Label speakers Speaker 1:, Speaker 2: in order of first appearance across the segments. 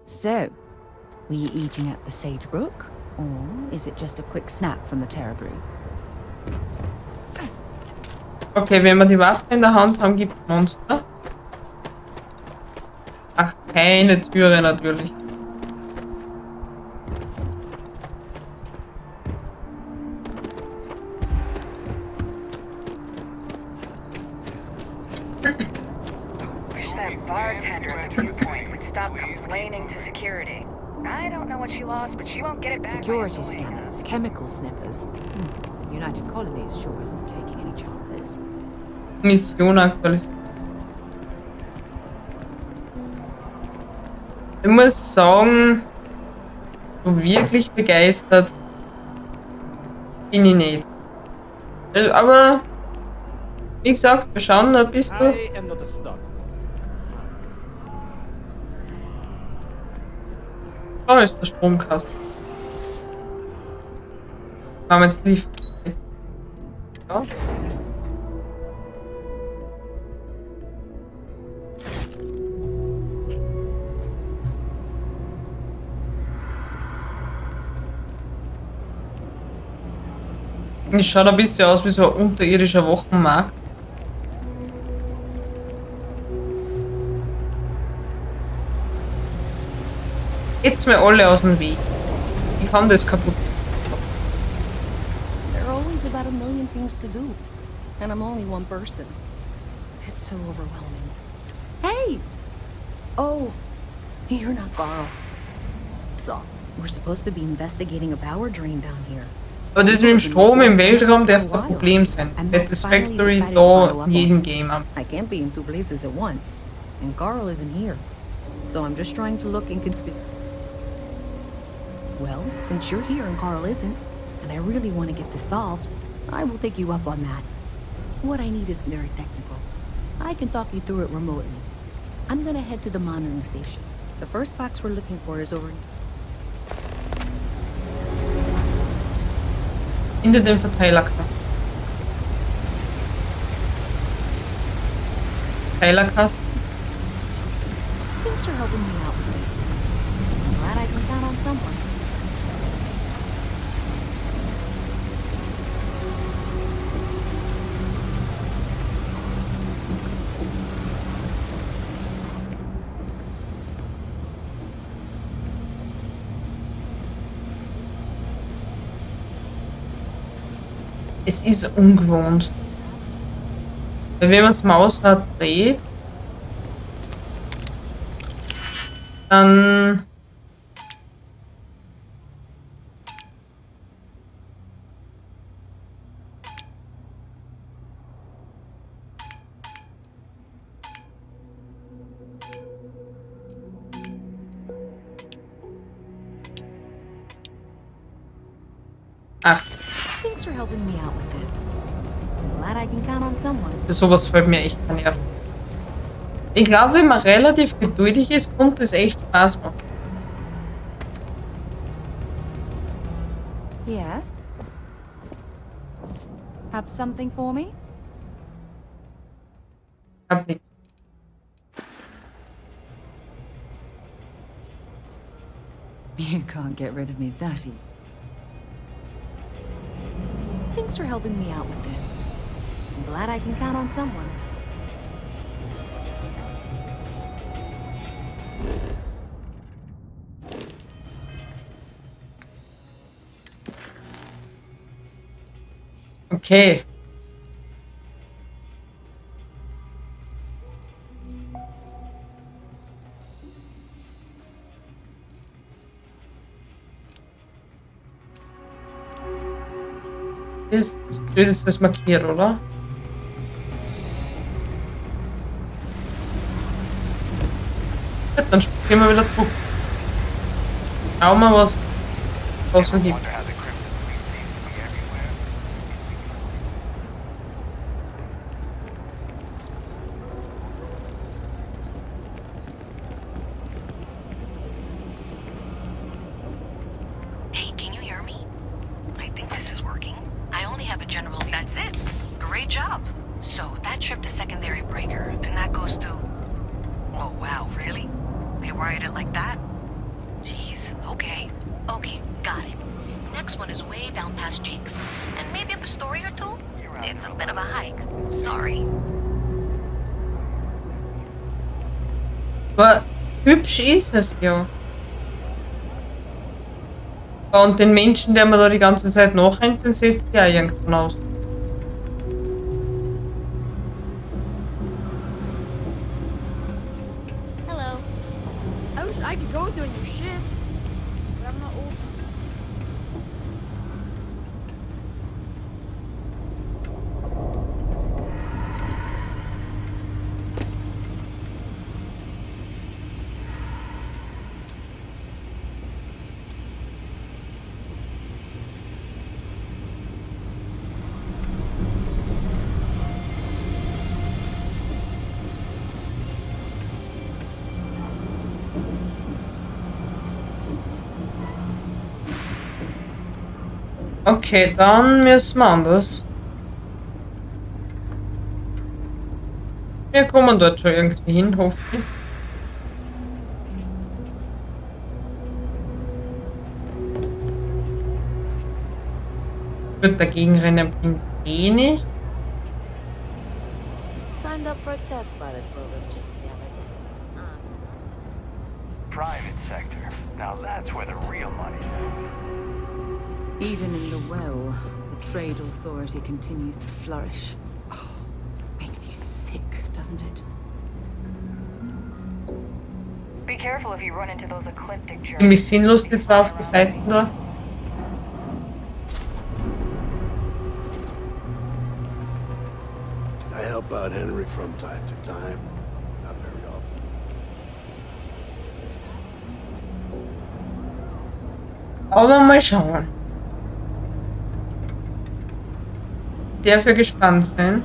Speaker 1: So, were you eating at the Sage Brook? Or is it just a quick snap from the Terra Brew?
Speaker 2: Okay, wenn wir die Waffe in der Hand haben, gibt es Monster. Ach, keine Türe natürlich.
Speaker 3: Wish that bartender at the viewpoint would stop complaining to security. I don't know what she lost, but she won't get it back.
Speaker 1: Security scanners, chemical sniffers. The United Colonies sure isn't taking any chances.
Speaker 2: Mission aktualisiert. Ich muss sagen, so wirklich begeistert bin ich nicht. Aber, wie gesagt, wir schauen noch ein bisschen. Da ist der Stromkasten. Haben wir jetzt lief. Ja. Es schaut ein bisschen aus wie so ein unterirdischer Wochenmarkt. Jetzt mir alle aus dem Weg. Ich kann das kaputt.
Speaker 4: There are always about a million things to do, and I'm only one person. It's so overwhelming. Hey! Oh, you're not Carl. So, we're supposed to be investigating a power drain down here.
Speaker 2: Aber das mit dem Strom im Weltraum darf ein Problem sein. Satisfactory da in jedem Game ab.
Speaker 4: I can't be in two places at once, and Carl isn't here. So I'm just trying to look inconspicuous. Well, since you're here and Carl isn't, and I really want to get this solved, I will take you up on that. What I need isn't very technical. I can talk you through it remotely. I'm gonna head to the monitoring station. The first box we're looking for is over...
Speaker 2: Hinter dem Verteilerkasten. Verteilerkasten.
Speaker 4: Thanks for helping me out with this. I'm glad I can count on someone.
Speaker 2: Es ist ungewohnt. Weil wenn man das Mausrad dreht, dann ach,
Speaker 4: Thanks for helping me out with this. I'm glad I can count on someone.
Speaker 2: für sowas fällt mir echt kein Nerv. Ich glaube, wenn man relativ geduldig ist, kommt es echt Spaß machen.
Speaker 1: Yeah? Have something for me?
Speaker 2: Hab nichts.
Speaker 1: You can't get rid of me that easy.
Speaker 4: Thanks for helping me out with this. I'm glad I can count on someone.
Speaker 2: Okay. Das ist das markiert, oder? Gut, dann gehen wir wieder zurück. Schauen wir, was es so gibt.
Speaker 4: Hey, can you hear me? I think this is working. I only have a general... That's it. Great job. So, that trip to secondary breaker, and that goes to... Oh, wow, really? They wired it like that? Okay. Okay, got it. Next one is way down past Jake's. And maybe up a story or two? It's a bit of a hike. Sorry.
Speaker 2: Aber hübsch ist es ja. Und den Menschen, der mir da die ganze Zeit nachhängt, den setzt ja irgendwann aus.
Speaker 5: Hello. I wish I could go with you on your ship, but I'm not old.
Speaker 2: Okay, dann müssen wir anders. Wir kommen dort schon irgendwie hin, hoffentlich. Gut, dagegen rennen bringt eh nicht.
Speaker 6: Signed up for a test pilot program just the other day.
Speaker 7: Private sector. Now that's where the real money's at.
Speaker 1: Even in the well, the trade authority continues to flourish. Oh, makes you sick, doesn't it?
Speaker 3: Be careful if you run into those ecliptic jerks.
Speaker 2: Ziemlich sinnlos die zwei auf die Seiten da.
Speaker 8: I help out Henry from time to time. Not very often.
Speaker 2: Aber mal schauen. Darf ja gespannt sein.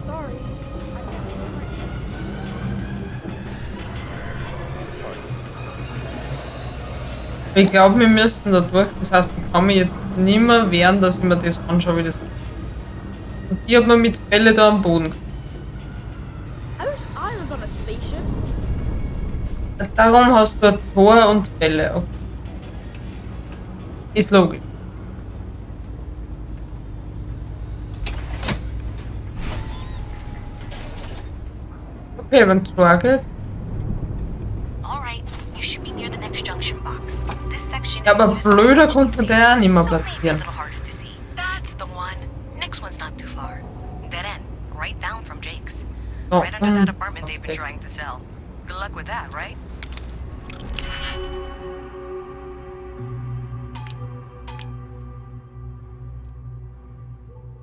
Speaker 5: Sorry.
Speaker 2: Ich glaube, wir müssen da durch. Das heißt, ich kann mich jetzt nicht mehr wehren, dass ich mir das anschaue, wie das geht. Und ich habe mir mit Bälle da am Boden.
Speaker 5: I wish I lived on a spaceship.
Speaker 2: Darum hast du ein Tor und Bälle. Okay. Ist logisch. Okay, wenn es Tor geht.
Speaker 4: All right, you should be near the next junction box. This section
Speaker 2: Ja,
Speaker 4: is
Speaker 2: aber
Speaker 4: used for
Speaker 2: blöder
Speaker 4: emergencies,
Speaker 2: konnte der auch nicht mehr
Speaker 4: so maybe a
Speaker 2: platzieren.
Speaker 4: little harder to see. That's the one. Next one's not too far. Dead end, right down from Jake's.
Speaker 2: Oh,
Speaker 4: Right under that apartment they've been
Speaker 2: okay.
Speaker 4: trying to sell. Good luck with that, right?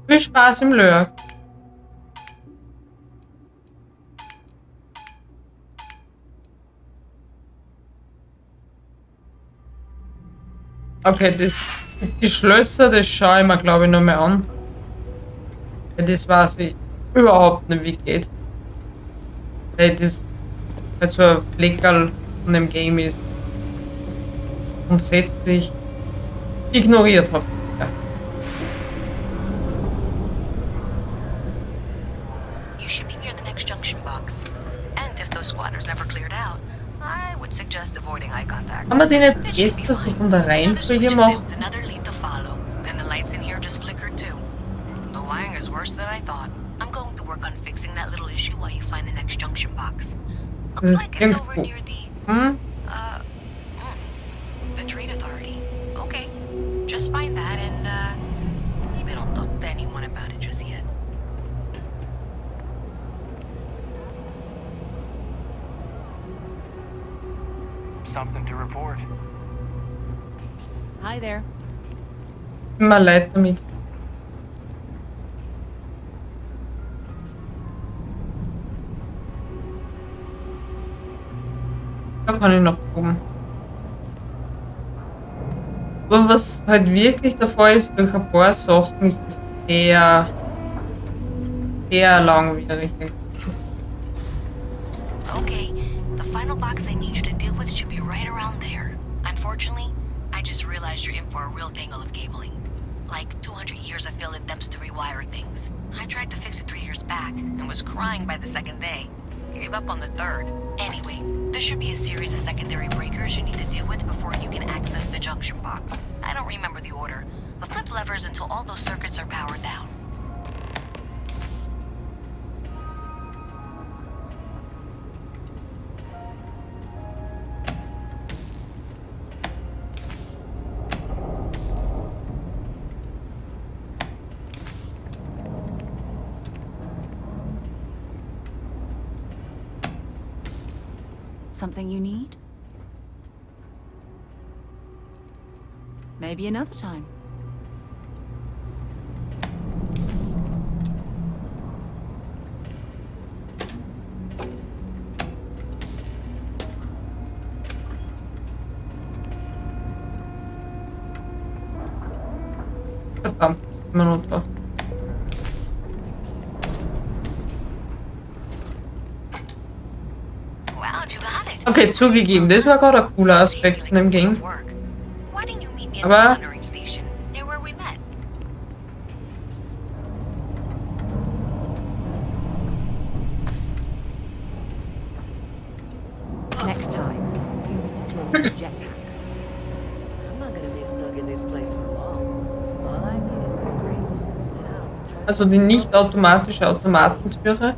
Speaker 2: Viel Spaß im Lurk. Okay, die Schlösser, das schaue ich mir glaube ich noch mal an. Ja, das weiß ich überhaupt nicht, wie geht. Weil das halt so ein Fleckerl von dem Game ist. Grundsätzlich ignoriert habe. Ja.
Speaker 4: You should be near the next junction box. And if those squatters never cleared out, I would suggest avoiding eye contact.
Speaker 2: Kann man die
Speaker 4: That
Speaker 2: nicht
Speaker 4: should be
Speaker 2: besser so
Speaker 4: fine.
Speaker 2: von der
Speaker 4: Another
Speaker 2: Reihenfolge
Speaker 4: switch
Speaker 2: machen?
Speaker 4: flipped, another lead to follow. And the lights in here just flickered too. The wiring is worse than I thought. I'm going to work on fixing that little issue while you find the next junction box. Looks
Speaker 2: Das
Speaker 4: like it's over
Speaker 2: irgendwo.
Speaker 4: near the
Speaker 2: Hm?
Speaker 4: the trade authority. Okay. Just find that and maybe don't talk to anyone about it just yet.
Speaker 7: Something to report.
Speaker 6: Hi there.
Speaker 2: Immer leid damit. Da kann ich noch oben. Aber was halt wirklich der Fall ist, durch ein paar Sachen ist es sehr langwierig.
Speaker 4: Okay, the final box I need you to deal with should be right around there. Unfortunately, I just realized you're in for a real tangle of cabling. Like 200 years of field attempts to rewire things. I tried to fix it 3 years back and was crying by the second day. Gave up on the third. Anyway, there should be a series of secondary breakers you need to deal with before you can access the junction box. I don't remember the order, but flip levers until all those circuits are powered down.
Speaker 1: Something you need? Maybe another time.
Speaker 2: Verdammt, ist immer noch drauf.
Speaker 4: Wow, you got it.
Speaker 2: Okay, zugegeben, das war gerade ein cooler Aspekt in dem Game.
Speaker 4: Why didn't you meet me at the
Speaker 2: Aber
Speaker 4: monitoring station near where we met?
Speaker 1: Next time, use your jetpack.
Speaker 6: I'm not gonna be stuck in this place for long. All I need is some grease. And I'll turn
Speaker 2: also die nicht automatische Automatentüre.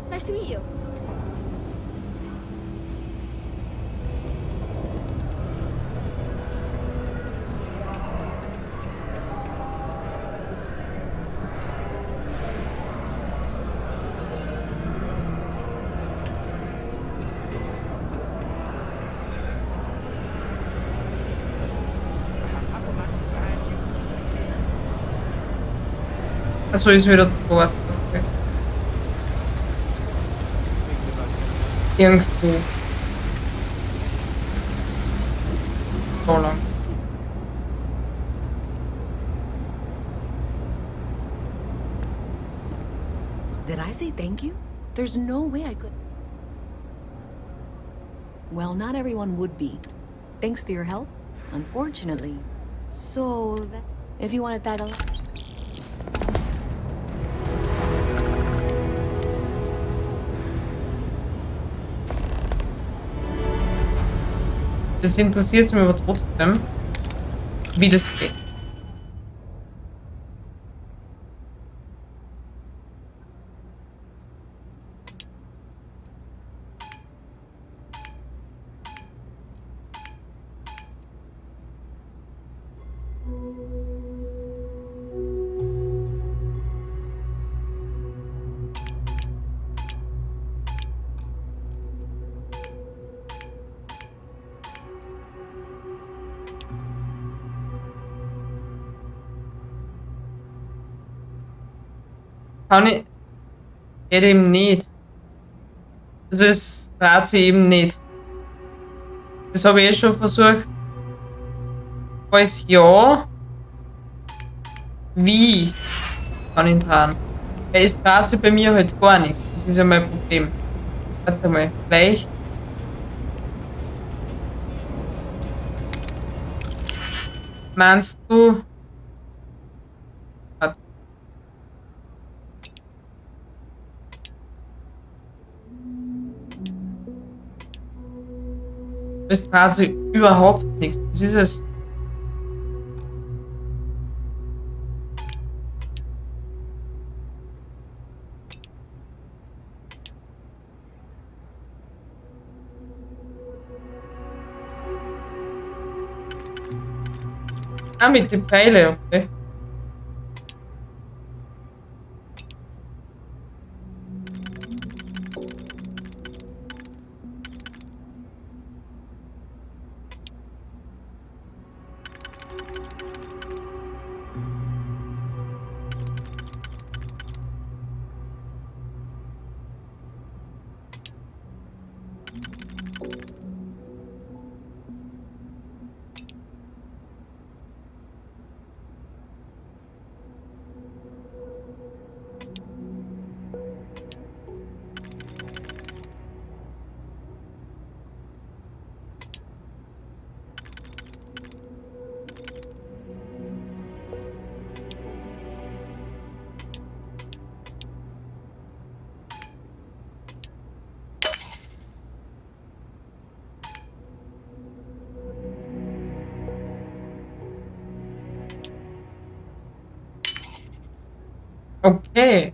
Speaker 5: Nice to meet you.
Speaker 2: Also ist wieder dort. Okay. Irgendwo. So lang.
Speaker 4: Did I say thank you? There's no way I could. Well, not everyone would be. Thanks to your help, unfortunately. So, if you want to tag along.
Speaker 2: Das interessiert mich aber trotzdem, wie das geht. Kann ich. Geht eben nicht. Also es dreht sich eben nicht. Das habe ich eh schon versucht. Falls ja, wie kann ich ihn drehen? Weil es dreht sich bei mir halt gar nicht. Das ist ja mein Problem. Warte mal, gleich. Meinst du? Warte. Es dreht sich überhaupt nichts. Das ist es. Ah, mit den Pfeilen, okay. Okay.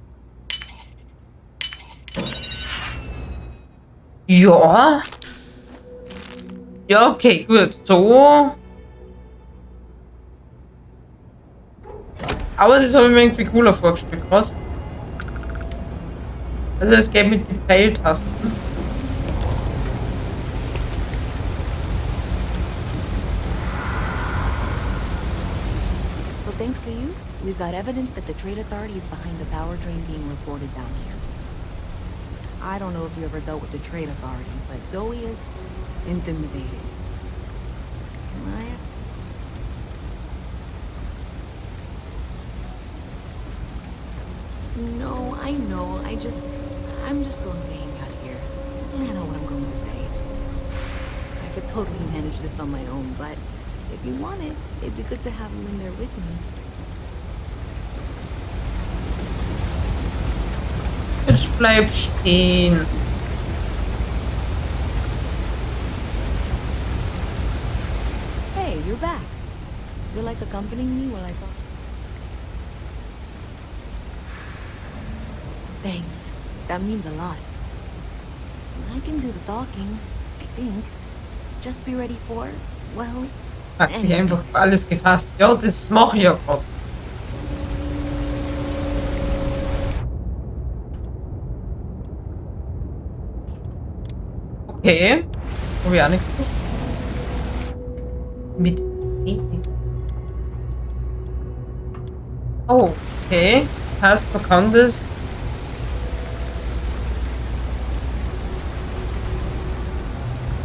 Speaker 2: Ja. Ja, okay, gut. So. Aber das habe ich mir irgendwie cooler vorgestellt gerade. Also es geht mit den Pfeiltasten.
Speaker 4: So thanks to you, we've got evidence that the Trade Authority is behind the power drain being reported down here. I don't know if you ever dealt with the Trade Authority, but Zoe is intimidating. No, I know. I'm just going to hang out here. I know what I'm going to say. I could totally manage this on my own, but if you want it, it'd be good to have you in there with me.
Speaker 2: Jetzt bleib stehen.
Speaker 4: Hey, you're back. You're like accompanying me while I thought. Thanks. That means a lot. I can do the talking, I think. Just be ready for, well,
Speaker 2: Hat sich einfach alles gefasst. Ja, das mache ich ja gerade. Okay. Habe ich auch nicht gewusst. Mit Oh, okay. Heißt, man kann das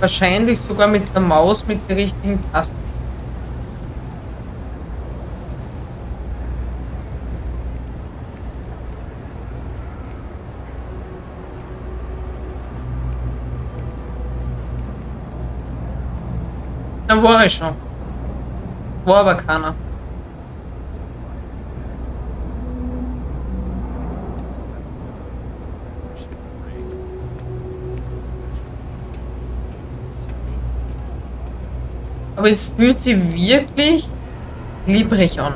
Speaker 2: wahrscheinlich sogar mit der Maus mit den richtigen Tasten. Da war ich schon. War aber keiner. Aber es fühlt sich wirklich glibberig an.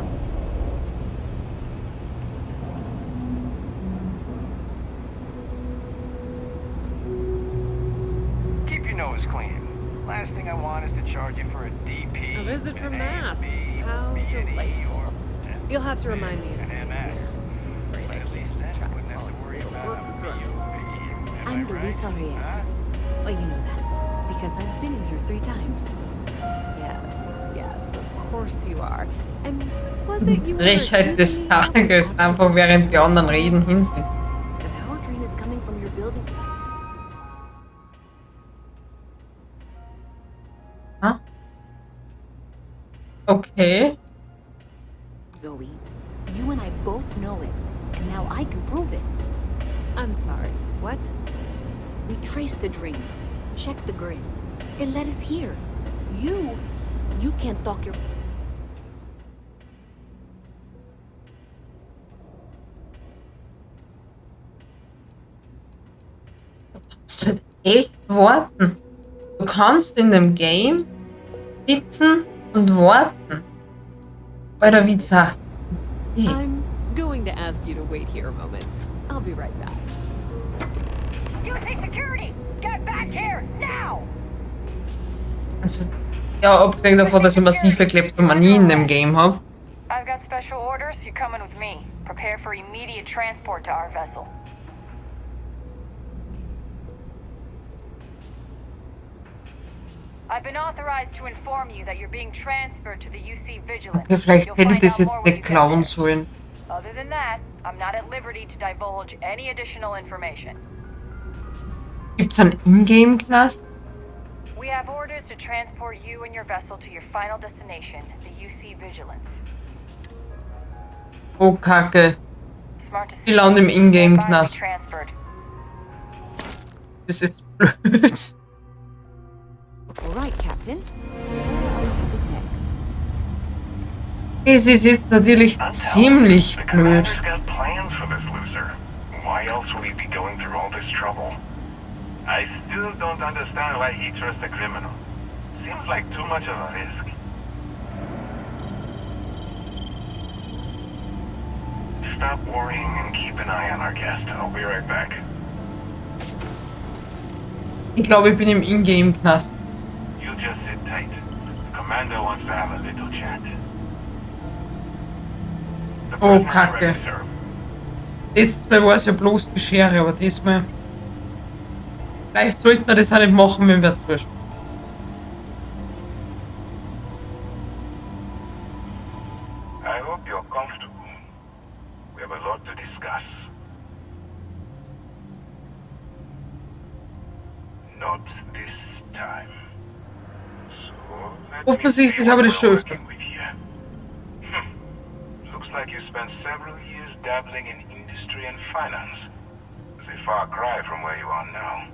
Speaker 7: Keep your nose clean. Last thing I want is to charge you for a DP.
Speaker 6: A visit from
Speaker 7: an A,
Speaker 6: Mast.
Speaker 7: B,
Speaker 6: How
Speaker 7: B, and E,
Speaker 6: delightful.
Speaker 7: or
Speaker 6: You'll have to remind me of
Speaker 7: an
Speaker 6: that,
Speaker 7: MS.
Speaker 6: dear. Afraid I
Speaker 7: At least
Speaker 6: can't
Speaker 7: then
Speaker 6: keep track
Speaker 7: you wouldn't
Speaker 6: of
Speaker 7: have
Speaker 6: all
Speaker 7: to worry
Speaker 6: your
Speaker 7: about
Speaker 6: work
Speaker 7: a
Speaker 6: runs.
Speaker 7: Am I
Speaker 4: I'm
Speaker 7: right?
Speaker 4: Luisa Reyes.
Speaker 7: Huh?
Speaker 4: Well, you know that, because I've been in here 3 times.
Speaker 6: Yes, of course you are. And was it you were
Speaker 2: Frechheit des
Speaker 6: accusing me of?
Speaker 2: Tages, einfach während die anderen reden hinsehen.
Speaker 4: The power drain is coming from your building.
Speaker 2: Huh? Okay.
Speaker 4: Zoe, you and I both know it, and now I can prove it.
Speaker 6: I'm sorry, what?
Speaker 4: We traced the drain, checked the grid. It led us here. You can't talk your...
Speaker 2: Kannst du halt echt warten. Du kannst in dem Game sitzen und warten. Oder wie gesagt. Hey.
Speaker 6: I'm going to ask you to wait here a moment. I'll be right back.
Speaker 3: UC security! Get back here, now!
Speaker 2: Also, ja, abgesehen davon, dass ich massive Kleptomanie in dem Game habe.
Speaker 3: I've got special orders. You're coming with me. Prepare for immediate transport to our vessel. I've been authorized to inform you that you're being transferred to the UC Vigilance.
Speaker 2: Okay, vielleicht
Speaker 3: You'll
Speaker 2: hätte ich
Speaker 3: find
Speaker 2: das
Speaker 3: out
Speaker 2: jetzt
Speaker 3: more when
Speaker 2: nicht
Speaker 3: you get
Speaker 2: klauen
Speaker 3: there.
Speaker 2: sollen.
Speaker 3: Other than that, I'm not at liberty to divulge any additional information.
Speaker 2: Gibt's einen Ingame-Knast?
Speaker 3: We have orders to transport you and your vessel to your final destination, the UC Vigilance.
Speaker 2: Oh, Kacke.
Speaker 3: Smart to
Speaker 2: Die landen im
Speaker 3: Stand by and be
Speaker 2: Ingame-Knast.
Speaker 3: transferred.
Speaker 2: Das ist jetzt blöd.
Speaker 4: All right, Captain. Where are you headed next?
Speaker 2: Es ist jetzt natürlich ziemlich
Speaker 9: The
Speaker 2: blöd.
Speaker 9: commander's got plans for this loser. Why else would he be going through all this trouble? I still don't understand why he trusts a criminal. Seems like too much of a risk. stop worrying and keep an eye on our guest. I'll be right back.
Speaker 2: Ich glaube, ich bin im Ingame-Knast.
Speaker 9: You just sit tight. The commander wants to have a little chat. The
Speaker 2: Oh,
Speaker 9: prisoner is
Speaker 2: Kacke.
Speaker 9: ready, sir.
Speaker 2: Letztes Mal war es ja bloß die Schere, aber diesmal... Vielleicht sollten wir das auch nicht machen, wenn wir wurscht.
Speaker 9: I hope you're comfortable. We have a lot to discuss. Not this time. So let me see
Speaker 2: Offensichtlich
Speaker 9: what
Speaker 2: habe ich das
Speaker 9: we're
Speaker 2: schon öfter.
Speaker 9: working with here. Looks like you spent several years dabbling in industry and finance. It's a far cry from where you are now.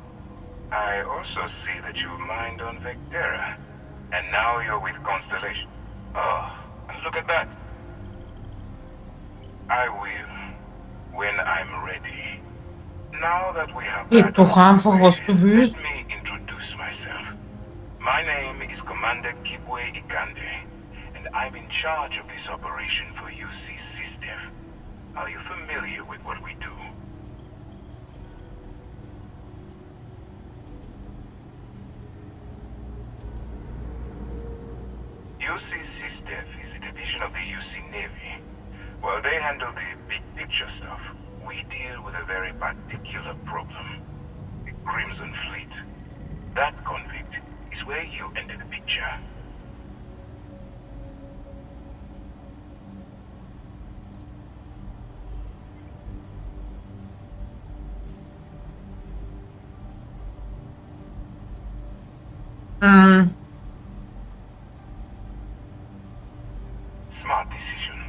Speaker 9: I also see that you mined on Vectera, and now you're with Constellation. Oh, and look at that. I will, when I'm ready. Now that we have
Speaker 2: Gib
Speaker 9: that
Speaker 2: doch einfach, was du willst.
Speaker 9: let me introduce myself. My name is Commander Kibwe Ikande, and I'm in charge of this operation for UC SysDev. Are you familiar with what we do? UC SysDev is a division of the UC Navy. While they handle the big picture stuff, we deal with a very particular problem. The Crimson Fleet. That convict is where you enter the picture. Smart decision.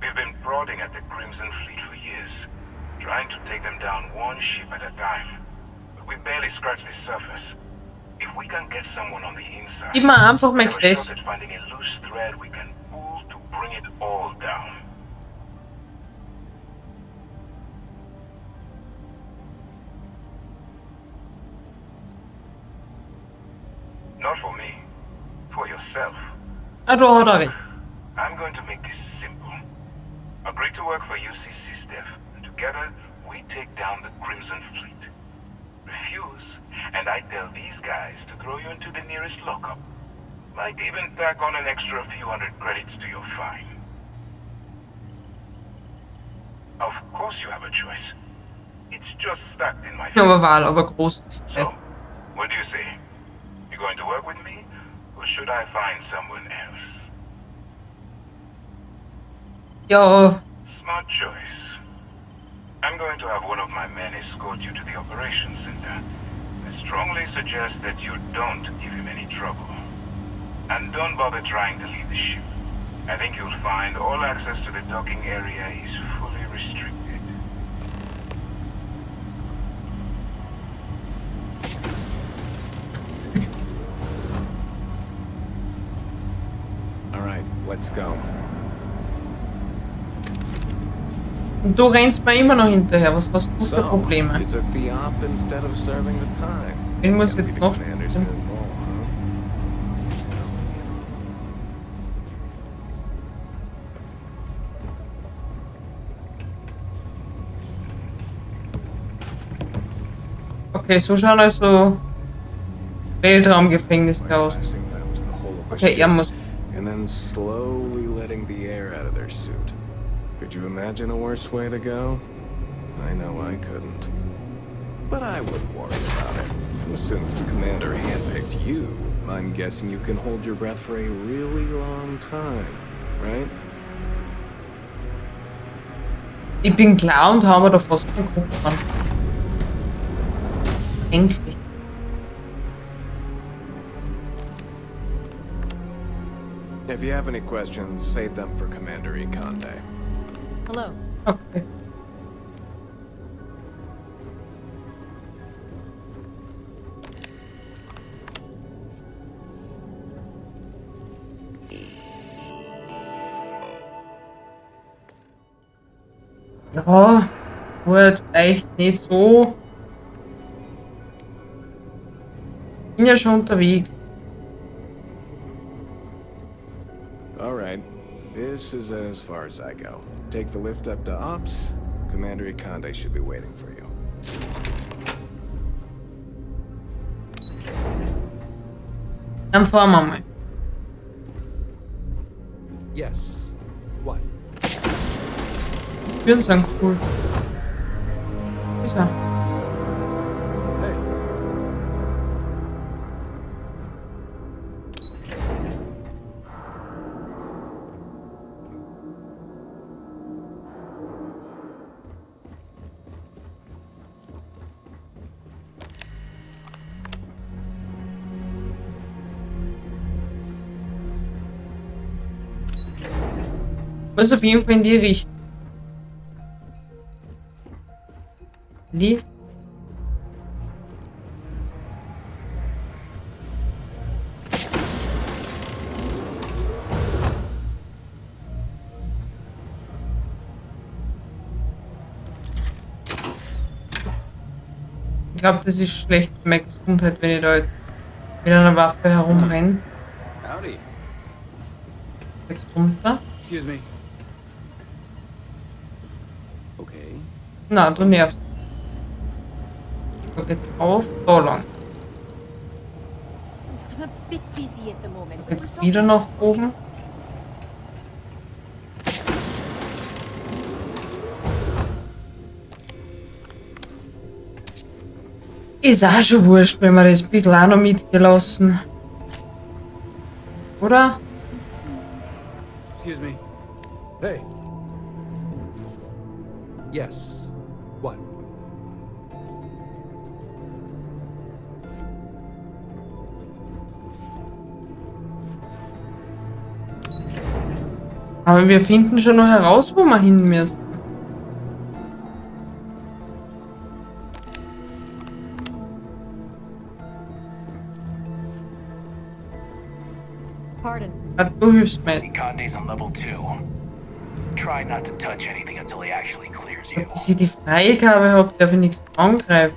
Speaker 9: We've been prodding at the Crimson Fleet for years, trying to take them down one ship at a time. But we barely scratched the surface. If we can get someone on the inside,
Speaker 2: Gib mir einfach
Speaker 9: we
Speaker 2: mein
Speaker 9: have a shot
Speaker 2: Quest.
Speaker 9: at finding a loose thread we can pull to bring it all down. Not for me. For yourself.
Speaker 2: Ah, da hat er recht.
Speaker 9: I'm going to make this simple. Agree to work for UC SysDev, and together we take down the Crimson Fleet. Refuse, and I tell these guys to throw you into the nearest lockup. Might even tack on an extra few hundred credits to your fine. Of course you have a choice. It's just stacked in my
Speaker 2: Nur Wahl, aber groß ist es
Speaker 9: So,
Speaker 2: nicht.
Speaker 9: what do you say? You going to work with me, or should I find someone else?
Speaker 2: Ja,
Speaker 9: Smart choice. I'm going to have one of my men escort you to the operations center. I strongly suggest that you don't give him any trouble. And don't bother trying to leave the ship. I think you'll find all access to the docking area is fully restricted.
Speaker 10: All right, let's go.
Speaker 2: und du rennst mir immer noch hinterher. Was hast du für
Speaker 10: So,
Speaker 2: Probleme?
Speaker 10: you took the op instead of serving the time.
Speaker 2: Ich muss
Speaker 10: Gotta be
Speaker 2: jetzt
Speaker 10: the
Speaker 2: noch...
Speaker 10: commander's good role, huh?
Speaker 2: Okay, so schauen also Weltraumgefängnisse aus.
Speaker 10: Blasting them to the hull of a
Speaker 2: Okay, er
Speaker 10: ship,
Speaker 2: muss...
Speaker 10: and then slowly letting the air out of their suit. Could you imagine a worse way to go? I know I couldn't. But I wouldn't worry about it. Since the commander handpicked you, I'm guessing you can hold your breath for a really long time, right?
Speaker 2: Ich bin klar und haben wir da fast den Kopf an. Endlich.
Speaker 10: If you have any questions, save them for Commander Ikande.
Speaker 4: Hello.
Speaker 2: Okay. Ja, wird vielleicht nicht so. Bin ja schon unterwegs.
Speaker 10: All right, This is as far as I go. Take the lift up to Ops. Commander Ikande should be waiting for you.
Speaker 2: Dann fahren wir mal.
Speaker 8: Yes. What?
Speaker 2: Türen sind cool. Ist er?
Speaker 8: Hey.
Speaker 2: Muss auf jeden Fall in die Richtung. Die? Ich glaube, das ist schlecht für meine Gesundheit, wenn ich da jetzt mit einer Waffe herumrenne.
Speaker 8: Howdy.
Speaker 2: Jetzt runter.
Speaker 8: Excuse me. Okay.
Speaker 2: Na, du nervst. So geht's auf, da lang.
Speaker 5: I'm a bit busy at the moment.
Speaker 2: Jetzt wieder nach oben. Ist auch schon wurscht, wenn wir das ein bisschen auch noch mitgelassen. Oder?
Speaker 8: Excuse me. Hey. Yes. What?
Speaker 2: Aber wir finden schon noch heraus, wo wir hin müssen.
Speaker 5: Pardon.
Speaker 2: Ja, du hilfst mir.
Speaker 7: Ikande's on level 2. Try not to touch anything until he actually clears you.
Speaker 2: Bis ich die Freigabe habe, darf ich nichts angreifen.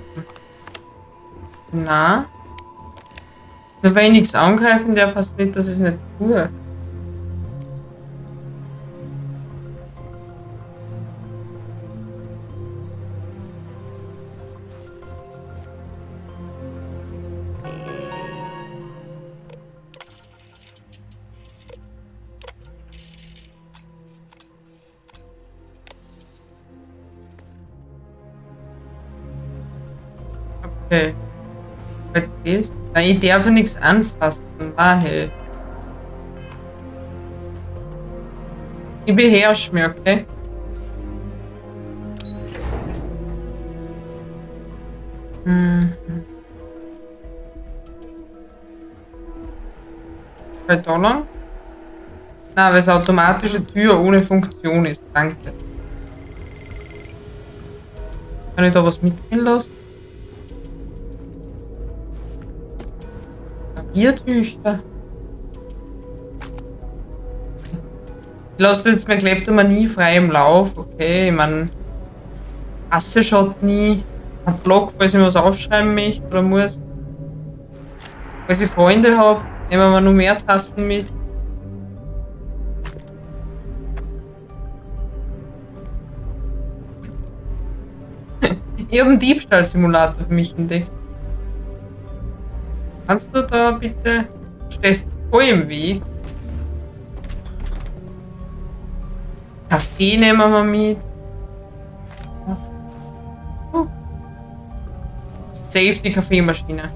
Speaker 2: Na. Nur weil ich nichts angreifen darf, heißt nicht, dass ich es nicht tue. Okay. Das? Nein, ich darf ja nichts anfassen. Hey. Ich beherrsche mich, okay? Mhm. Bei da lang? Nein, weil es automatische Tür ohne Funktion ist. Danke. Kann ich da was mitgehen lassen? Papiertücher. Ich lasse jetzt meine Kleptomanie frei im Lauf. Okay, ich meine, Asse schaut nie. Ein Blog, falls ich was aufschreiben möchte oder muss. Falls ich Freunde habe, nehmen wir noch mehr Tasten mit. Ich habe einen Diebstahlsimulator für mich entdeckt. Kannst du da bitte... Stehst voll im Weg. Kaffee nehmen wir mit. Safe die Kaffeemaschine.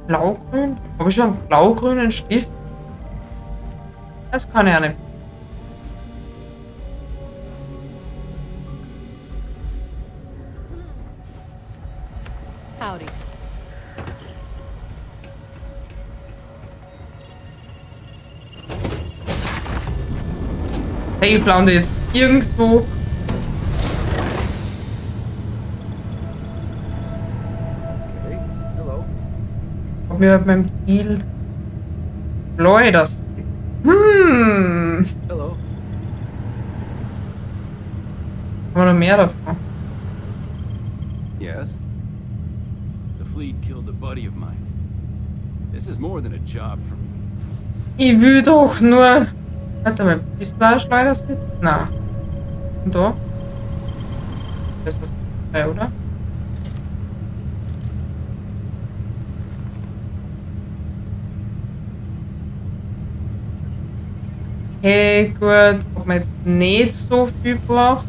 Speaker 2: Blaugrün? Habe ich schon einen blaugrünen Stift? Das kann ich ja nicht.
Speaker 4: Howdy.
Speaker 2: Safe landet jetzt irgendwo.
Speaker 8: Okay. Hello.
Speaker 2: Ob wir beim Ziel Floridas. Haben
Speaker 8: Hello.
Speaker 2: wir noch mehr davon?
Speaker 11: Yes? The fleet killed a buddy of mine. This is more than a job for me.
Speaker 2: Ich will doch nur... Warte mal, bist du ein Schleudersitz? Nein. Und da? Das ist das 3, oder? Okay, gut. Ob man jetzt nicht so viel braucht.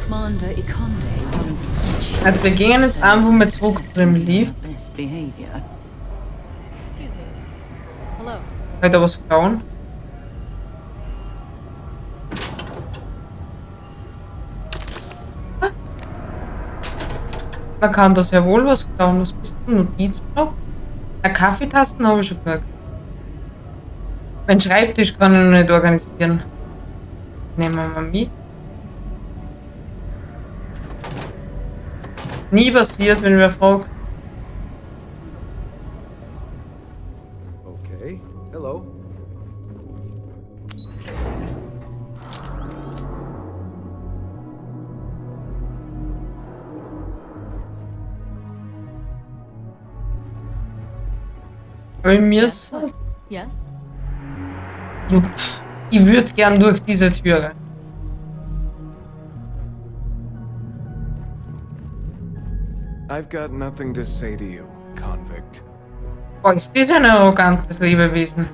Speaker 1: Commander Ikonde runs a tight
Speaker 2: Also wir gehen jetzt einfach mal zurück zu dem Lift.
Speaker 1: best behavior.
Speaker 4: Excuse me. Hello.
Speaker 2: Weil da was klauen. Man kann da sehr wohl was klauen. Was bist du? Notizblock? Eine Kaffeetasten habe ich schon gesagt. Mein Schreibtisch kann ich noch nicht organisieren. Nehmen wir mal mit. Nie passiert, wenn wer fragt.
Speaker 8: Okay. Hello.
Speaker 2: Bei mir
Speaker 4: Yes,
Speaker 2: ist
Speaker 4: what? Yes?
Speaker 2: ich würde gern durch diese Türe.
Speaker 10: I've got nothing to say to you, convict.
Speaker 2: Boah, ist das ein arrogantes Lebewesen.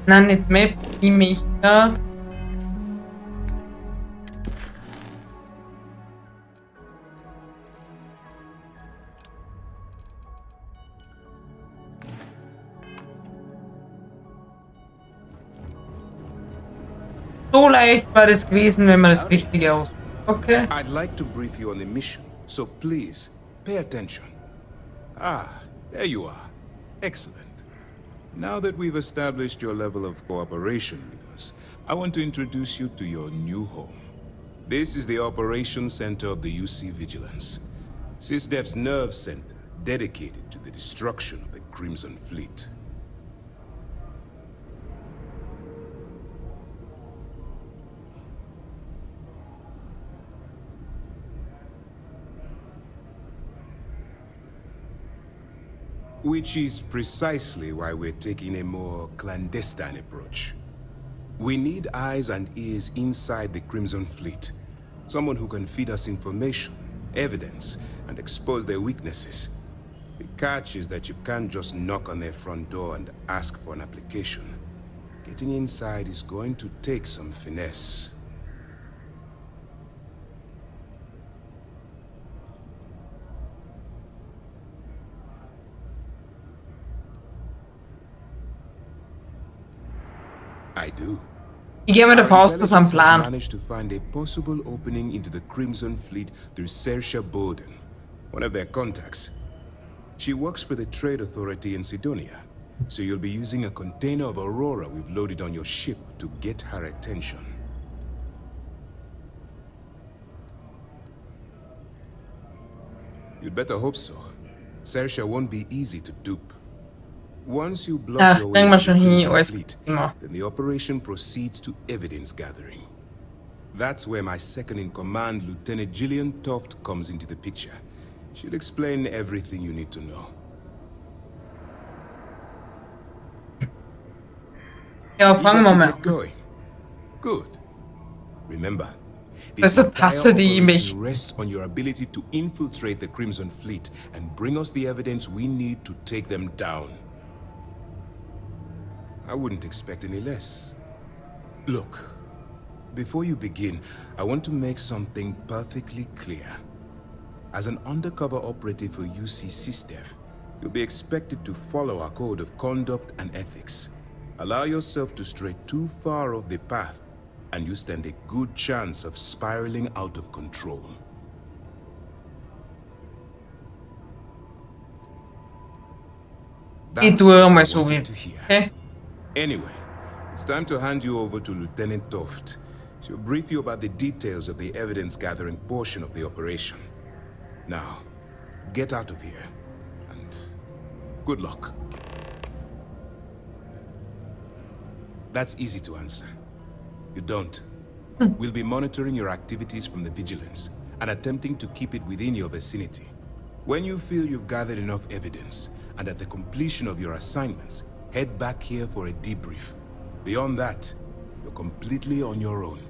Speaker 2: Nein, nicht Map, die mich grad. So leicht war das gewesen, wenn man das Richtige aus. Okay.
Speaker 11: I'd like to brief you on the mission, so please, pay attention. Ah, there you are. Excellent. Now that we've established your level of cooperation with us, I want to introduce you to your new home. This is the Operations Center of the UC Vigilance. SysDef's nerve center, dedicated to the destruction of the Crimson Fleet. Which is precisely why we're taking a more clandestine approach. We need eyes and ears inside the Crimson Fleet. Someone who can feed us information, evidence, and expose their weaknesses. The catch is that you can't just knock on their front door and ask for an application. Getting inside is going to take some finesse. I do.
Speaker 2: Ich gehe mal davon aus, dass er einen
Speaker 11: Intelligence has
Speaker 2: Plan.
Speaker 11: managed to find a possible opening into the Crimson Fleet through Saoirse Bowden, one of their contacts. She works for the Trade Authority in Sidonia, so you'll be using a container of Aurora we've loaded on your ship to get her attention. You'd better hope so. Saoirse won't be easy to dupe. Once you block
Speaker 2: Ach,
Speaker 11: your way
Speaker 2: denk mal
Speaker 11: into the
Speaker 2: schon hin,
Speaker 11: Crimson
Speaker 2: alles
Speaker 11: Fleet,
Speaker 2: immer.
Speaker 11: then the operation proceeds to evidence gathering. That's where my second-in-command, Lieutenant Gillian Toft, comes into the picture. She'll explain everything you need to know.
Speaker 2: Ja,
Speaker 11: You
Speaker 2: fangen
Speaker 11: got
Speaker 2: wir
Speaker 11: to
Speaker 2: mal
Speaker 11: get
Speaker 2: an.
Speaker 11: going. Good. Remember,
Speaker 2: Das ist eine Tasse, die mich...
Speaker 11: rests on your ability to infiltrate the Crimson Fleet and bring us the evidence we need to take them down. I wouldn't expect any less. Look, before you begin, I want to make something perfectly clear. As an undercover operative for UC SysDef, you'll be expected to follow our code of conduct and ethics. Allow yourself to stray too far off the path, and you stand a good chance of spiraling out of control.
Speaker 2: Ich tue einmal so wie...
Speaker 11: to hear.
Speaker 2: Okay?
Speaker 11: Anyway, it's time to hand you over to Lieutenant Toft. She'll brief you about the details of the evidence-gathering portion of the operation. Now, get out of here, and good luck. That's easy to answer. You don't. We'll be monitoring your activities from the Vigilance and attempting to keep it within your vicinity. When you feel you've gathered enough evidence and at the completion of your assignments, head back here for a debrief. Beyond that, you're completely on your own.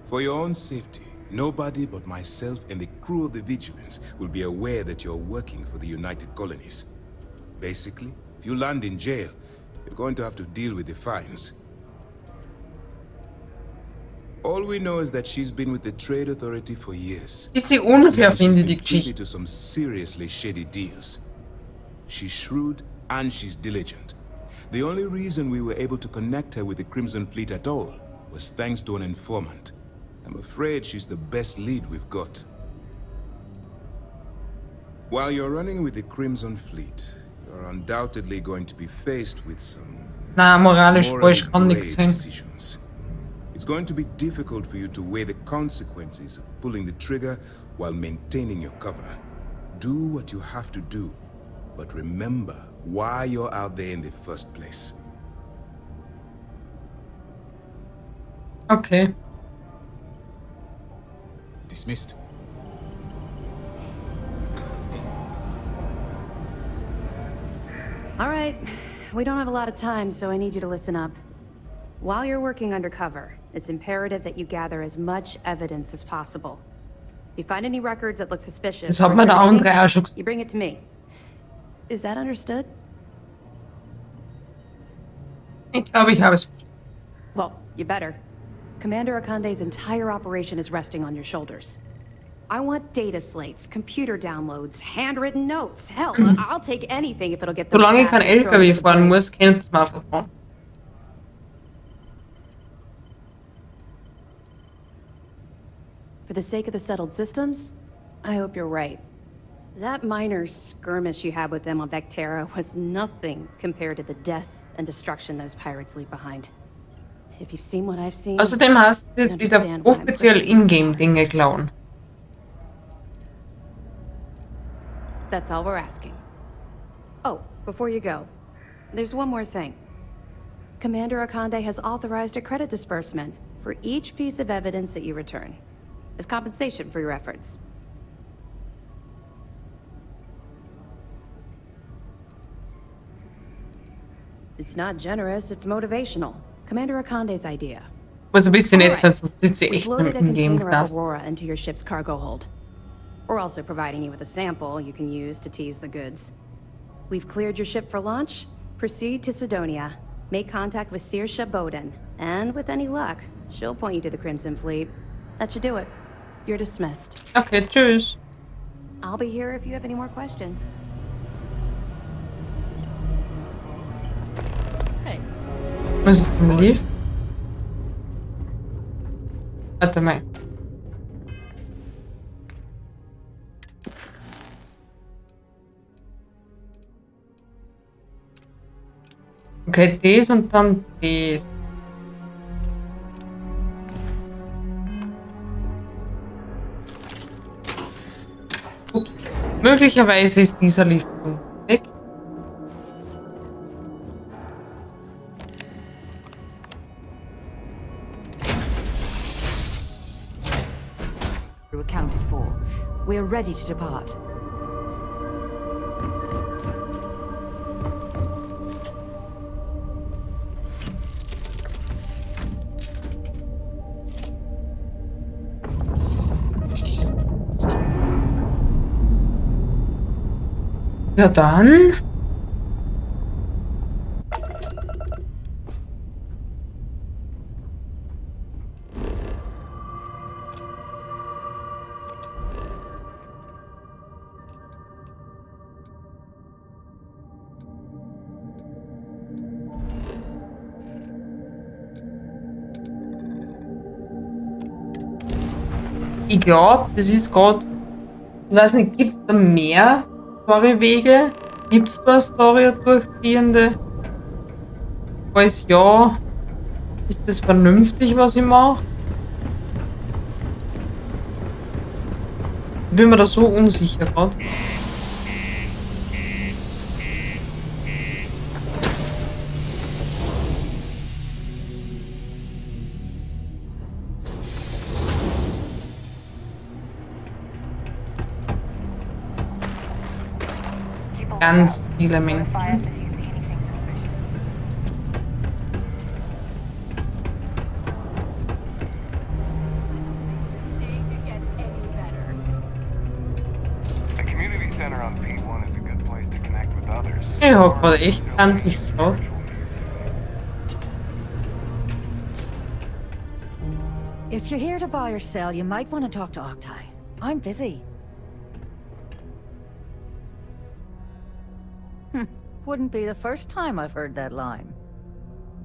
Speaker 11: For your own safety, nobody but myself and the crew of the Vigilance will be aware that you're working for the United Colonies. Basically, if you land in jail, you're going to have to deal with the fines. All we know is that she's been with the Trade Authority for years.
Speaker 2: Bisschen unfair finde ich die
Speaker 11: She's been privy
Speaker 2: Geschichte.
Speaker 11: to some seriously shady deals. She's shrewd and she's diligent. The only reason we were able to connect her with the Crimson Fleet at all was thanks to an informant. I'm afraid she's the best lead we've got. While you're running with the Crimson Fleet, you're undoubtedly going to be faced with some
Speaker 2: Na, moralisch
Speaker 11: morally
Speaker 2: falsch kann
Speaker 11: grey
Speaker 2: nichts sein.
Speaker 11: decisions. It's going to be difficult for you to weigh the consequences of pulling the trigger while maintaining your cover. Do what you have to do, but remember why you're out there in the first place.
Speaker 2: Okay.
Speaker 11: Dismissed.
Speaker 12: All right, we don't have a lot of time, so I need you to listen up. While you're working undercover, it's imperative that you gather as much evidence as possible. If you find any records that look suspicious,
Speaker 2: Das hat mir der andere auch schon gesagt.
Speaker 12: you bring it to me. Is that understood?
Speaker 2: Ich glaube, ich habe es.
Speaker 12: Well, you better. Commander Akande's entire operation is resting on your shoulders. I want data slates, computer downloads, handwritten notes. Hell, I'll take anything if it'll get those
Speaker 2: Solange ich kein
Speaker 12: bastards thrown
Speaker 2: LKW
Speaker 12: into the
Speaker 2: fahren
Speaker 12: blade.
Speaker 2: muss, kann ich es mir vertrauen.
Speaker 12: For the sake of the settled systems, I hope you're right. That minor skirmish you had with them on Vectera was nothing compared to the death and destruction those pirates leave behind. If you've seen what I've seen,
Speaker 2: Außerdem hast du
Speaker 12: you
Speaker 2: jetzt wieder
Speaker 12: understand why I'm
Speaker 2: offiziell
Speaker 12: pushing this.
Speaker 2: Ingame-Dinge klauen.
Speaker 12: That's all we're asking. Oh, before you go, there's one more thing. Commander Akande has authorized a credit disbursement for each piece of evidence that you return, as compensation for your efforts. It's not generous, it's motivational. Commander Akande's idea.
Speaker 2: Muss ein bisschen nett
Speaker 12: Alright,
Speaker 2: sein, sonst sitze ich
Speaker 12: we've
Speaker 2: echt im
Speaker 12: loaded a container of
Speaker 2: Ingame-Knast.
Speaker 12: Aurora into your ship's cargo hold. We're also providing you with a sample you can use to tease the goods. We've cleared your ship for launch. Proceed to Sidonia. Make contact with Saoirse Bowden. And with any luck, she'll point you to the Crimson Fleet. That should do it. You're dismissed.
Speaker 2: Okay, tschüss.
Speaker 12: I'll be here if you have any more questions.
Speaker 2: Was ist denn lief? Warte mal. Okay, das und dann das. Ups. Möglicherweise ist dieser Lieferung weg.
Speaker 1: We're accounted for. We're ready to depart.
Speaker 2: Ja dann. Ich glaube, das ist gerade. Ich weiß nicht, gibt es da mehr Storywege? Gibt es da eine Story durchziehende? Falls ja, ist das vernünftig, was ich mache? Ich bin mir da so unsicher gerade. Ganz viele Menschen. Ich habe gerade echt endlich geschaut.
Speaker 13: If you're here to buy or sell, you might want to talk to Octai. I'm busy. Wouldn't be the first time I've heard that line.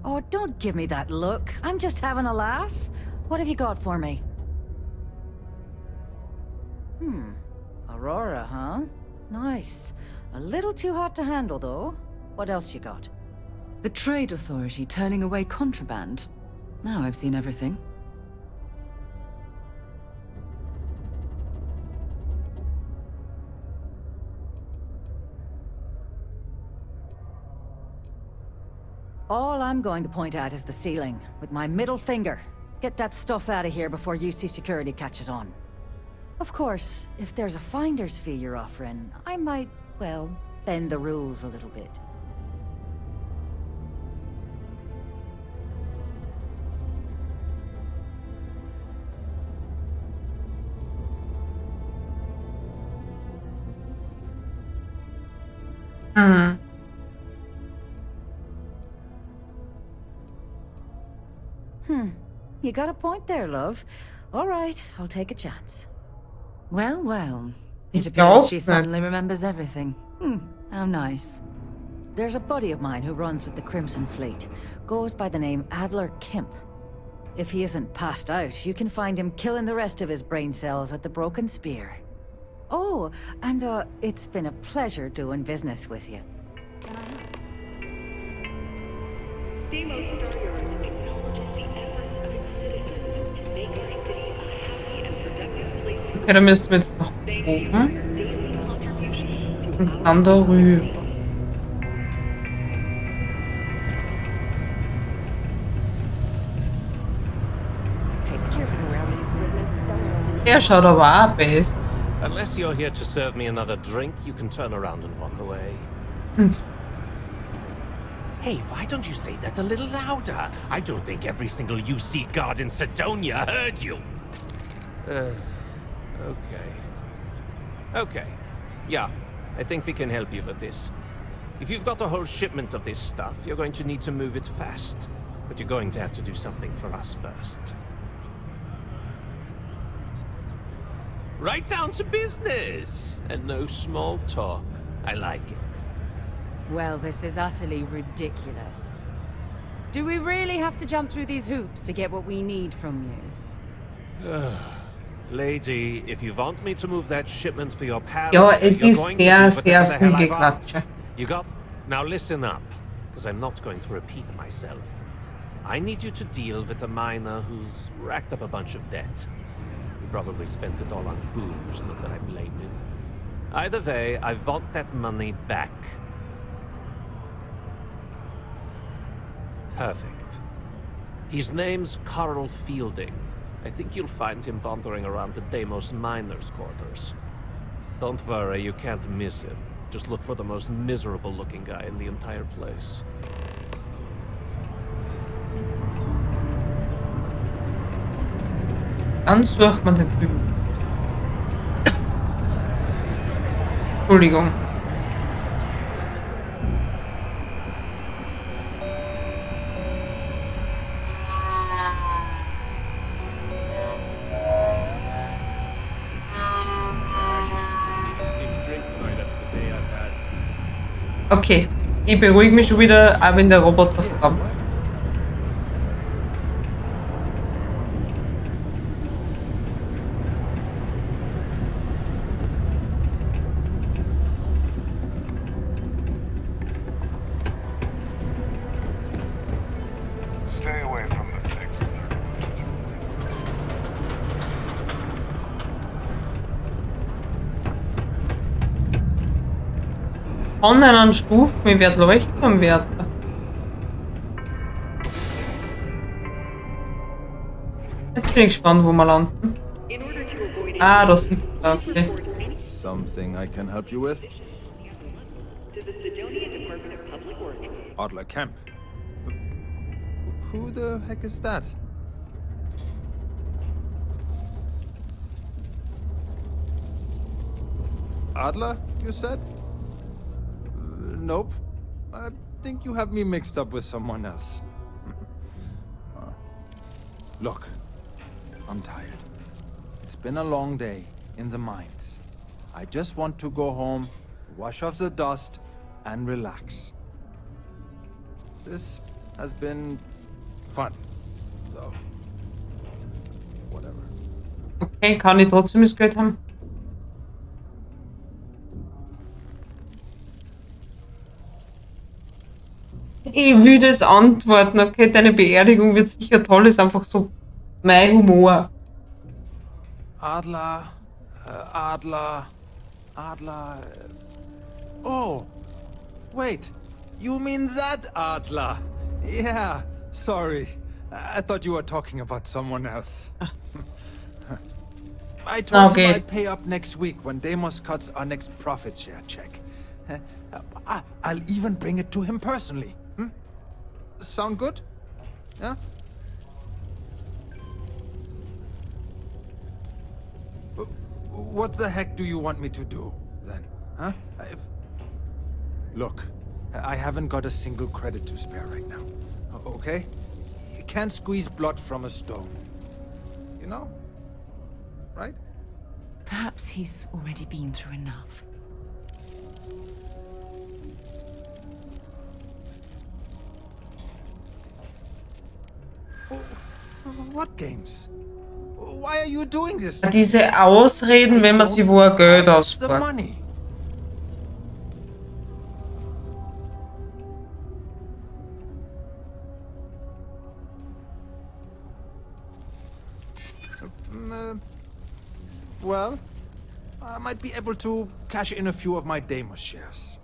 Speaker 13: Oh, don't give me that look. I'm just having a laugh. What have you got for me? Aurora, huh? Nice. A little too hot to handle, though. What else you got?
Speaker 1: The Trade Authority turning away contraband. Now I've seen everything.
Speaker 13: All I'm going to point at is the ceiling, with my middle finger. Get that stuff out of here before UC security catches on. Of course, if there's a finder's fee you're offering, I might, well, bend the rules a little bit. You got a point there, love. All right, I'll take a chance.
Speaker 1: Well, well. It appears she suddenly remembers everything. How nice.
Speaker 13: There's a buddy of mine who runs with the Crimson Fleet. Goes by the name Adler Kemp. If he isn't passed out, you can find him killing the rest of his brain cells at the Broken Spear. Oh, and it's been a pleasure doing business with you.
Speaker 2: Okay, dann müssen wir jetzt nach oben. Und dann darüber. Der schaut aber auch best.
Speaker 14: Unless you're here to serve me another drink, you can turn around and walk away. Hey, why don't you say that a little louder? I don't think every single UC guard in Sidonia heard you. Okay. Yeah, I think we can help you with this. If you've got a whole shipment of this stuff, you're going to need to move it fast. But you're going to have to do something for us first. Right down to business! And no small talk. I like it.
Speaker 1: Well, this is utterly ridiculous. Do we really have to jump through these hoops to get what we need from you?
Speaker 14: Lady, if you want me to move that shipment for your pal,
Speaker 2: Ja, es
Speaker 14: you're
Speaker 2: ist
Speaker 14: going to do whatever the hell I
Speaker 2: viel
Speaker 14: want.
Speaker 2: Gequatsche.
Speaker 14: You got? Now listen up, because I'm not going to repeat myself. I need you to deal with a miner who's racked up a bunch of debt. He probably spent it all on booze, not that I blame him. Either way, I want that money back. Perfect. His name's Carl Fielding. I think you'll find him wandering around the Deimos miners' quarters. Don't worry, you can't miss him. Just look for the most miserable-looking guy in the entire place.
Speaker 2: Dann sucht man den Typen. Entschuldigung. Okay, ich beruhige mich schon wieder, auch wenn der Roboter kommt.
Speaker 15: Stay away from the Sixth.
Speaker 2: An einen Stufen, ich werde leuchten werden. Jetzt bin ich gespannt, wo wir landen. Ah, da sind sie da, okay.
Speaker 15: Something I can help you with? Adler Kemp. Who the heck is that? Adler, you said? Nope. I think you have me mixed up with someone else. Look, I'm tired. It's been a long day in the mines. I just want to go home, wash off the dust, and relax. This has been fun, so whatever.
Speaker 2: Okay, kann ich trotzdem das Geld haben? Ich will das antworten, okay, deine Beerdigung wird sicher toll, ist einfach so mein Humor.
Speaker 15: Adler, Adler. Oh, wait, you mean that Adler? Yeah, sorry. I thought you were talking about someone else. I told him I'd pay up next week when Deimos cuts our next profit share check. I'll even bring it to him personally. Sound good? Yeah? What the heck do you want me to do, then? Huh? Look, I haven't got a single credit to spare right now. Okay? You can't squeeze blood from a stone. You know? Right?
Speaker 1: Perhaps he's already been through enough.
Speaker 15: What games? Why are you doing this?
Speaker 2: Diese Ausreden, wenn man sie wo ein Geld
Speaker 15: The
Speaker 2: ausspart.
Speaker 15: money. Well, I might be able to cash in a few of my Deimos shares.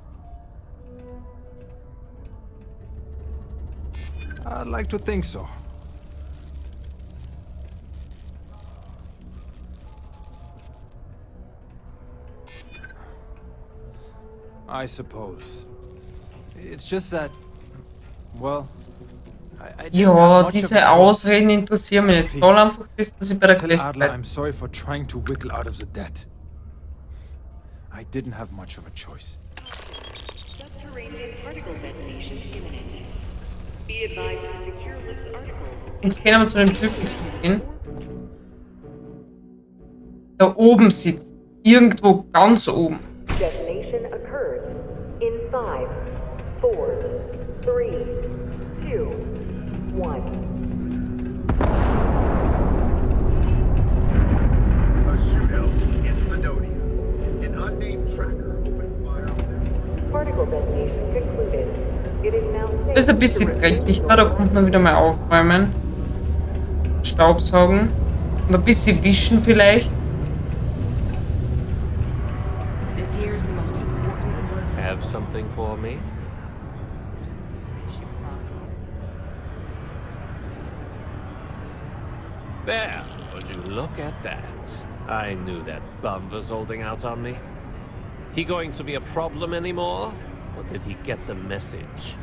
Speaker 15: I'd like to think so. I suppose. It's just that, well, I didn't have
Speaker 2: Ja,
Speaker 15: much of a
Speaker 2: diese
Speaker 15: choice.
Speaker 2: Ausreden interessieren mich nicht. Soll einfach wissen, dass ich bei der
Speaker 15: Tell
Speaker 2: Quest
Speaker 15: Adler
Speaker 2: bin.
Speaker 15: I'm sorry for trying to wiggle out of the debt. I didn't have much of a choice.
Speaker 16: Subterranean particle detonation imminent. Be advised to secure Lips articles.
Speaker 2: Jetzt gehen wir zu dem Typen zu gehen. Da oben sitzt. Irgendwo ganz oben.
Speaker 16: Detonation occurs in 5, 4, 3, 2, 1.
Speaker 17: A shootout in Sidonia. An unnamed tracker opened fire on them.
Speaker 16: Particle detonation concluded. It is now
Speaker 2: Das ist ein bisschen dreckig da, da kommt man wieder mal aufräumen. Staubsaugen. Und ein bisschen wischen vielleicht.
Speaker 4: This here is the most important work.
Speaker 14: Have something for me? There, would you look at that? I knew that bum was holding out on me. He going to be a problem anymore? Or did he get the message?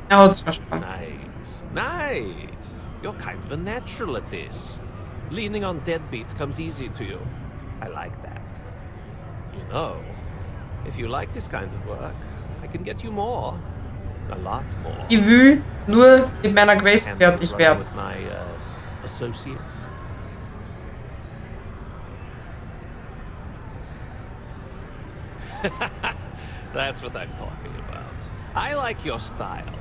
Speaker 2: Hat's verstanden.
Speaker 14: Nice, nice. You're kind of a natural at this. Leaning on deadbeats comes easy to you. I like that. You know, if you like this kind of work, I can get you more. A lot more.
Speaker 2: Ich will nur mit meiner Quest
Speaker 14: And
Speaker 2: fertig
Speaker 14: run
Speaker 2: werden.
Speaker 14: with my associates. That's what I'm talking about. I like your style.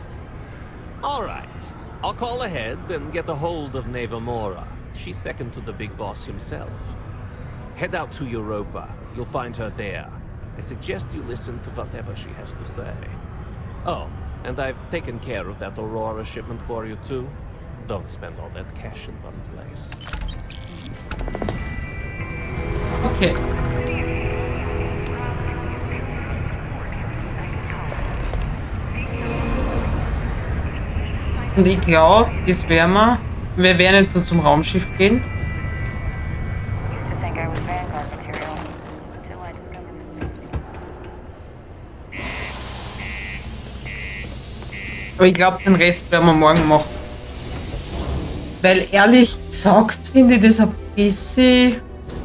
Speaker 14: All right, I'll call ahead and get a hold of Nevamora. She's second to the big boss himself. Head out to Europa. You'll find her there. I suggest you listen to whatever she has to say. Oh, and I've taken care of that Aurora shipment for you too. Don't spend all that cash in one place.
Speaker 2: Okay. Und ich glaube, das werden wir. Wir werden jetzt nur zum Raumschiff gehen.
Speaker 3: Used to think I was Vanguard material until I discovered this.
Speaker 2: Aber ich glaube, den Rest werden wir morgen machen. Weil ehrlich gesagt finde ich das ein bisschen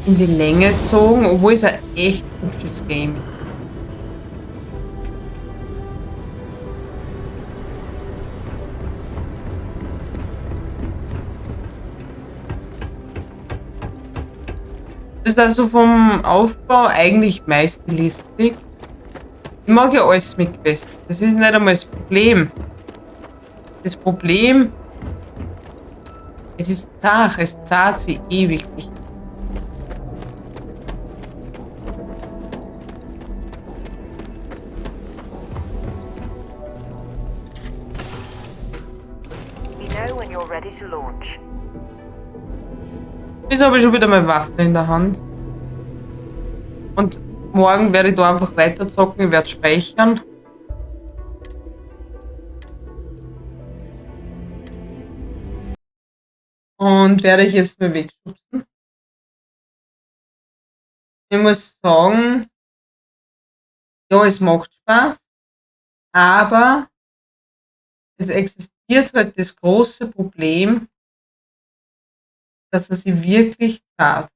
Speaker 2: in die Länge gezogen, obwohl es ein echt gutes Game ist. Das ist also vom Aufbau eigentlich meist lustig. Ich mag ja alles mit Quests. Das ist nicht einmal das Problem. Das Problem, es ist zart, es zahlt sich ewig.
Speaker 3: We know when you're ready to launch.
Speaker 2: Wieso habe ich schon wieder meine Waffe in der Hand? Und morgen werde ich da einfach weiter zocken, ich werde speichern. Und werde ich jetzt mal wegschubsen. Ich muss sagen, ja, es macht Spaß, aber es existiert halt das große Problem, dass er sie wirklich zahlt.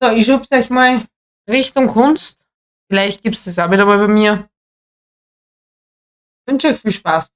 Speaker 2: So, ich schubse euch mal Richtung Kunst. Vielleicht gibt es das auch wieder mal bei mir. Ich wünsche euch viel Spaß.